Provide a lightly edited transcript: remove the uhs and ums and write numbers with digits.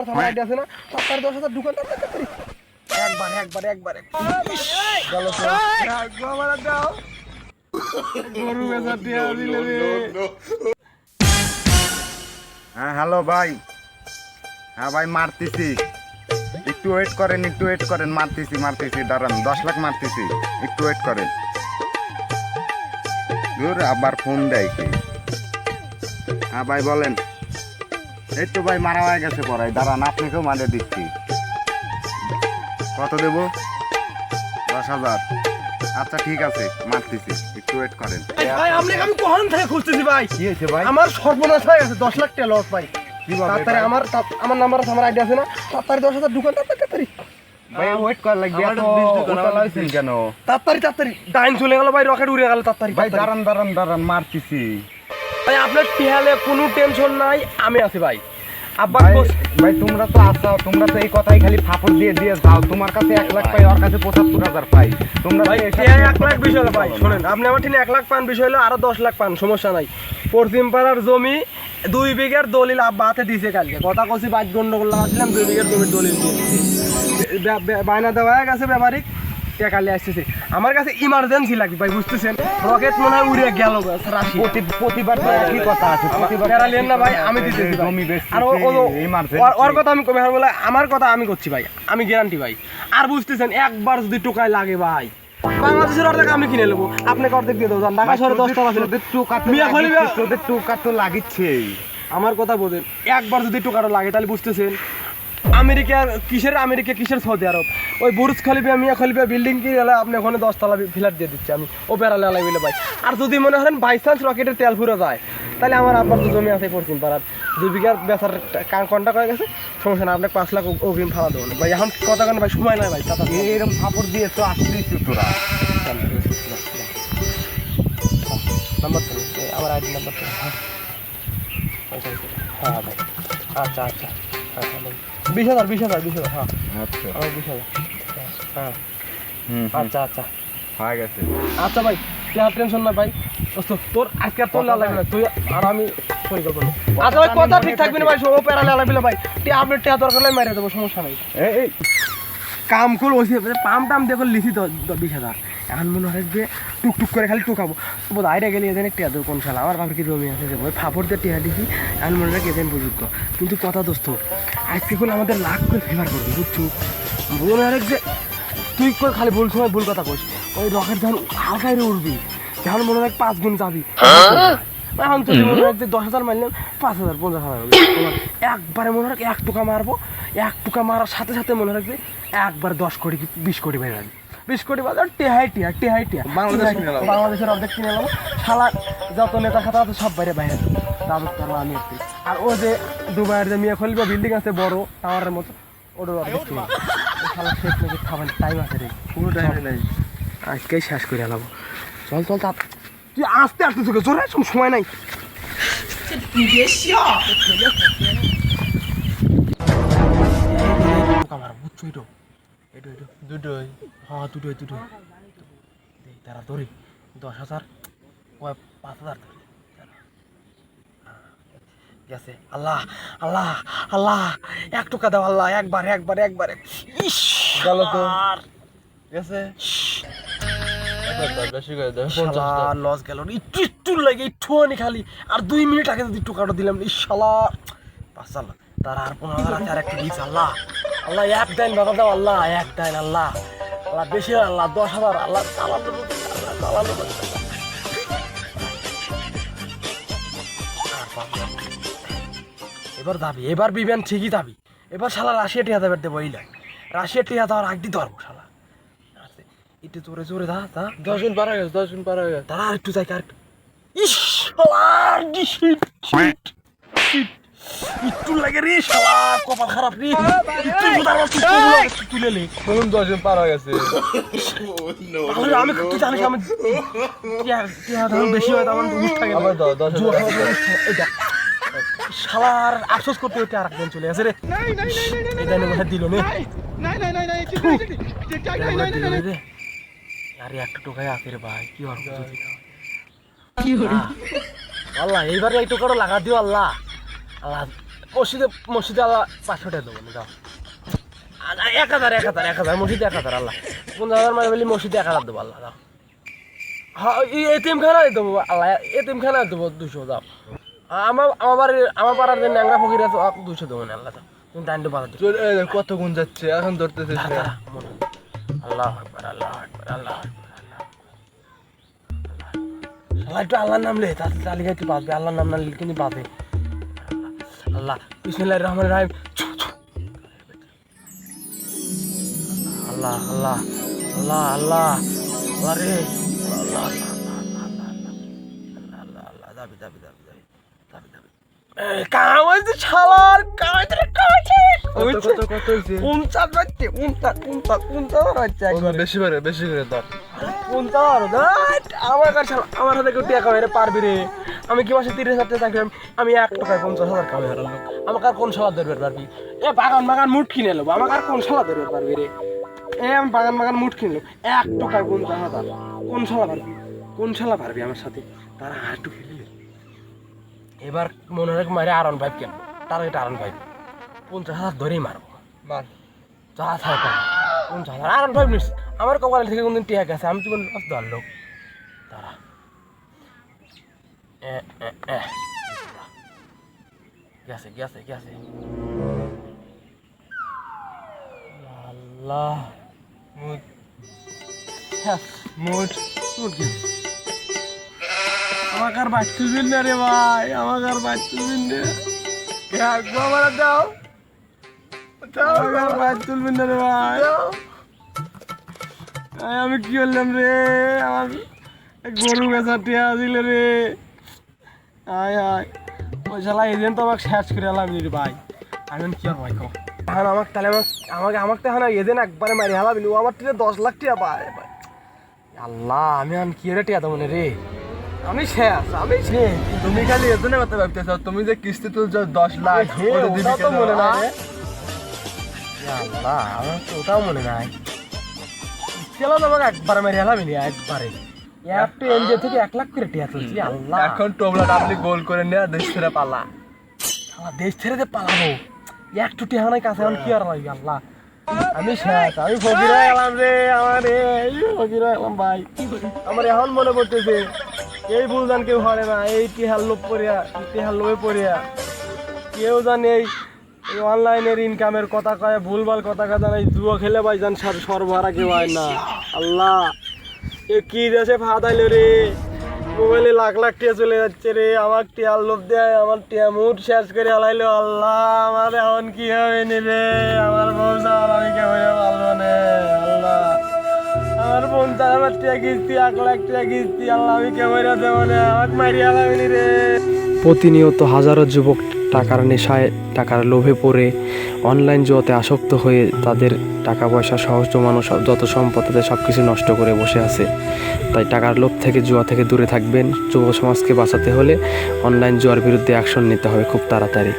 আমার আইডিয়া আছে না, তার 10,000 ঢুকান তাড়াতাড়ি। একবার গেল তো। আমার দাও গরু বেচা টিয়া দিলে রে। হ্যাঁ হ্যালো ভাই। হ্যাঁ ভাই মারতেছি, একটু ওয়েট করেন মারতেছি দাঁড়ান, 10 লাখ মারতেছি, একটু ওয়েট করেন। দূর আবার ফোন দেয় কি? হ্যাঁ ভাই বলেন। এই তো ভাই মারা হয়ে গেছে পড়াই, দাঁড়ান আপনাকেও মারে দিচ্ছি। কত দেব? 10,000। আচ্ছা ঠিক আছে মারতেছি, একটু ওয়েট করেন। ভাই আপনাকে আমি কখন থেকে খুঁজতেছি ভাই। কি হয়েছে ভাই? আমার সর্বনাশ হয়ে গেছে, 10 লাখ টাকা লস ভাই। কিভাবে তাড়াতাড়ি ভাই? আমার নাম্বার আছে, আমার আইডিয়া আছে না, তাড়াতাড়ি 10,000 ঢুকান তাড়াতাড়ি। ভাই ওয়েট কর লাগবে, আমার এত 20 দোকান, আমার উতলাইছেন কেন? তাড়াতাড়ি ডাইন চলে গেল ভাই, রকেট উড়ে গেল তাড়াতাড়ি। ভাই দাঁড়ান মারতেছি। ভাই আপনার টিহালে কোনো টেনশন নাই, আমি আছি ভাই। আব্বা ভাই তোমরা তো আসাও, তোমরা তো এই কথাই খালি ফাপড় দিয়ে যাও। তোমার কাছে 1 লাখ পাই, ওর কাছে 75,000 পাই। তোমরা ভাই তো এসব 1 লাখ বিষয় হলো ভাই, শোনেন আপনি আমার ঠিক 1 লাখ পান, বিষয় হলো আরো 10 লাখ পান, সমস্যা নাই। পশ্চিম পাড়ার জমি 2 বিঘার দলিল আব্বা হাতে দিয়েছে কালকে, কথা কছি বাইক গন্ডগোল লাগাচ্ছিলাম, 2 বিঘার জমির দলিল দিয়ে বায়না দেওয়া হয়ে গেছে, ব্যাপারিক টেকালে আসতেছে। আমার কাছে ইমার্জেন্সি লাগবে ভাই, বুঝতেছেন, রকেট মনে হয় উড়ে গেল রাশি। প্রতিবার তো একই কথা আছে, প্রতিবার প্যারালেন না ভাই, আমি দিতেছি ভাই। জমি বেচতেছি, আর ওর কথা আমি কমে বলে, আমার কথা আমি করছি ভাই, আমি গ্যারান্টি ভাই। আর বুঝতেছেন, একবার যদি টোকায় লাগে ভাই, বাংলাদেশের অর্ধেক আমি কিনে নেবো, আপনাকে অর্ধেক দিয়ে দেবো। ঢাকা শহরে 10 টাকা ছিল, তোদের টোকা তো লাগিচ্ছেই। আমার কথা বলেন, একবার যদি টোকাটা লাগে তাহলে বুঝতেছেন, আমেরিকা কিসের সৌদি আরব, ওই বুর্জ খলিফা মিয়া খলিফা বিল্ডিং কি এলে আপনি ওখানে 10 তলা ফ্ল্যাট দিয়ে দিচ্ছি আমি, ও প্যারালে আলাই বলে ভাই। আর যদি মনে করেন বাই চান্স রকেটের তেল ফুরে যায়, তাহলে আমার আব্বার তো জমি আছে পশ্চিম পাড়ার, 2 বিঘার বেচার কন্টাক্ট হয়ে গেছে, সমস্যা না, আপনাকে 5 লাখ অগ্রিম ফালা দেবো ভাই। এখন কথা কেন ভাই, সময় নাই ভাই, এরকম ফাপড় দিয়ে তো আসছিস তোরা। নাম্বার তো আমার আইডি নাম্বার তো। হ্যাঁ ভাই, আচ্ছা হ্যাঁ 20,000 হ্যাঁ আচ্ছা আমার 20,000 হ্যাঁ আচ্ছা হয়ে গেছে। আচ্ছা ভাই, টেনশন না ভাই, তোর আজকে তোর লাগবে না, তুই আর আমি পরিকল্পনা। আচ্ছা ভাই, কথা ঠিক থাকবে না ভাই, ও প্যারালে লাগবে ভাই, আপনি টেয়া দরকার হলে মেরে দেবো, সমস্যা নেই। এই কাম করল ওই পাম টাম দেখো লিখি তো 20,000, এখন মনে হয় যে টুকটুক করে খালি টুকাবো, বোধ আইডা গেলে এদের টিয়া দেবো কোন সাল, আমার বাবার কি জমি আছে দেবো, ওই ফাপড় দিয়ে টিয়া দিছি, এখন মনে হয় এদের বুঝুক। কিন্তু কথা দোস্ত, আজকে কোনো আমাদের লাখ করে ফেভার করবি, বুঝছো, মনে হয় যে তুই করে খালি ভুল সময় ভুল কথা কইস, ওই রকেট যখন হালকায় উড়বি, যখন মনে হয় 5 গুণ যাবি, এখন তুই মনে হয় 10,000 মারলাম, 5,000 50,000 একবারে মনে হয় 1 টোকা মারবো, 1 টোকা মারার সাথে সাথে মনে রাখবে একবার 10 কোটি 20 কোটি বাইরে যাবে, 20 কোটি বাজার টিয়া বাংলাদেশের অর্ধেক কিনে নেবো, শালা যত নেতা খাতা আছে সব বাইরে রাজত্ব করবো আমি একটু। আর ও যে দুবাইয়ের যে মিয়া খলিফা বিল্ডিং আছে বড় টাওয়ারের মতো, ওটার অর্ধেক কিনে শালা শেষ নাকি খাবার টাইম আছে রে, কোনো টাইম নেই, আজকেই শেষ করে এলাম। চল তা তুই আসতে তোকে জোরে সময় নাই। দুটোই হ্যাঁ দুটোই তারা ধরি 10,000 5,000 গেছে। আল্লাহ 1 টাকা দাও আল্লাহ, একবারে গেল তো গেছে বেশি করে দেবে। লস গেল, একটু লাগে একটু খালি, আর 2 মিনিট আগে যদি টাকাটা দিলাম ইনশাল্লাহ 5,000, তার আর 15,000 আছে, আর একটা দিস আল্লাহ এক দেন বাবা দাও আল্লাহ, এক দেন আল্লাহ বেশি আল্লাহ 10,000 আল্লাহ এবার যাবি, এবার বিবেন ঠিকই যাবি, এবার শালা রাশিয়া টিয়া দেবে দেবো, এই রাশিয়া টিয়া দেওয়ার আগে ধরবো শালা, একটু জোরে দা 10 মিনিট পার হয়ে গেছে তারা আর একটু যাই, আর একটু লাগে রে শালা, কপাল খারাপ রে, তুলে নে, 10 মিনিট পার হয়ে গেছে। আমি তুই জানিস আমি বেশি হয় তখন থাকে আবার 10 শালার আফসোস করতে হইতে আর একজন চলে আসে রে, দিল নে আরে একটা টোকাই আছে রে ভাই, কি হবে আল্লাহ এইবারে এই টোকাটা লাগা দিও আল্লাহ মসজিদে আল্লাহ 500 টাকা দেবো না, যাও 1000 মসজিদে 1000 আল্লাহ 50,000 মানে বলি মসজিদে 1000 দেবো আল্লাহ, যাও। হ্যাঁ এতিমখানায় দেবো আল্লাহ, এতিমখানায় দেবো 200, যাও। আমার পাড়ার যে ন্যাংরা ফকির আছে 200 দেবো না আল্লাহ, যাও। তুমি টাইম বাধা দিচ্ছ। চল, এই দেখ কত গুণ যাচ্ছে, এখন ধরতেছিস না। আল্লাহ আকবার, আল্লাহ আকবার, আল্লাহ আকবার, আল্লাহ একটু আল্লাহর নাম লে, তাতে তালিকা একটু বাঁচবে, আল্লাহর নাম না নিলে কিন্তু বাঁচবে। আল্লাহ বিসমিল্লাহির রহমানির রহিম। আল্লাহ আল্লাহ আল্লাহ আল্লাহ আল্লাহ রে, আল্লাহ আল্লাহ আল্লাহ আল্লাহ, দাবি দাবি দাবি দাবি দাবি দাবি কাম হয়েছে শালার, কাম হয়েছে কত হয়েছে? 50 হচ্ছে, 50 হচ্ছে একবার। বেশি করে ধর। 50 আমার কাছে, আমার হাতে কেউ টাকা মেরে পারবি রে? আমি কি মাসে 30,000 টাকা চাকরি, আমি 1 টাকায় 50,000 কামাই হারালো। আমাকে আর কোন শালা ধরবে পারবি? বাগান মুঠ কিনে নেবো, আমাকে আর কোন শালা ধরবে পারবি রে? আমি বাগান মুঠ কিনলো 1 টাকায় 50,000, কোন শালা পারবি? কোন শালা পারবি আমার সাথে? তারা হাঁটু খেলে এবার মনে হয় মারে আরন ভাইব কেন, তার এটা আরন ভাইব 50,000 ধরেই মারবো, মার। যা থাকে 50,000 আরন ভাইব নিস। আমার কপাল থেকে কোনদিন টিয়া গেছে, আমি তো কোনো লস দেওয়ার লোক। তারা গেছে গেছে গেছে। আল্লাহ মুট হ্যাঁ মুট। আমাকে আর বাইক তুলবেন না রে ভাই, আমাকে আর বাইক তুলবেন না, একবার দাও, আমাকে আর বাইক তুলবেন না রে ভাই। আমি কি করলাম রে? আমার গরু বেচা টিয়া দিল রে। আয় আয় ওই শালা এজেন্ট তো আমাকে শেষ করে এলাম রে ভাই। আমি কি আর ভাই কো এখন আমাকে তাহলে আমাকে তো এখন এজেন্ট একবারে মারি হালাবি, ও আমার টিয়া 10 লাখ টিয়া পায়। আল্লাহ আমি এখন কি রে টিয়া দেবো না রে, আমি শেষ, আমি শেষ। তুমি খালি এজন্য কথা ভাবতেছ, তুমি যে কিস্তি তুলছো 10 লাখ, ওটা দিবি ওটাও তো কেন? মনে নাই রে। আল্লাহ আমার তো ওটাও মনে নাই। চলো তোমাকে একবারে মেরে হেলাম একবারে, একটা এনজিও থেকে 1 লাখ করে টিয়া তুলছি। আল্লাহ এখন টোবলা ডাবলি গোল করে নেয়া, দেশ ছেড়ে পালা। শালা দেশ ছেড়ে যে পালাবো, একটু টিয়া নাই কাছে, এখন কি আর লাগবে? আল্লাহ আমি শেষ, আমি ফকির হয়ে গেলাম রে, আমার ফকির হয়ে গেলাম ভাই। আমার এখন মনে পড়তেছে এই ভুলজান কেউ হারে না, এই টিহার লোভ পড়িয়া, টিহার লোভে পড়িয়া কেউ জানে এই অনলাইনের ইনকামের কথা কয়, ভুলভাল কথা কথা নাই, জুয়া খেলে ভাই জান সর্বহারা কেউ হয় না। আল্লাহ এ কি দেশে ফাদাইলো রে, মোবাইলে লাখ লাখ টিয়া চলে যাচ্ছে রে, আমার টিয়ার লোভ দেয়, আমার টিয়া মুড শেষ করে আলাইলো। আল্লাহ আমার এখন কি হবে নি রে, আমার বউ চাল আমি কেমন পারবো না। আল্লাহ আমার 50,000 টাকা কিস্তি, 1 লাখ টাকা কিস্তি, আল্লাহ আমি কেমন দেবো না, আমাকে মারিয়ে আলামিনি রে। প্রতিনিয়ত হাজারো যুবক টাকার নেশায়, টাকার লোভে পড়ে অনলাইন জুয়াতে আসক্ত হয়ে তাদের টাকা পয়সা সহজ জমানো যত সম্পদ তাদের সব কিছু নষ্ট করে বসে আছে। তাই টাকার লোভ থেকে, জুয়া থেকে দূরে থাকবেন। যুব সমাজকে বাঁচাতে হলে অনলাইন জুয়ার বিরুদ্ধে অ্যাকশন নিতে হবে খুব তাড়াতাড়ি।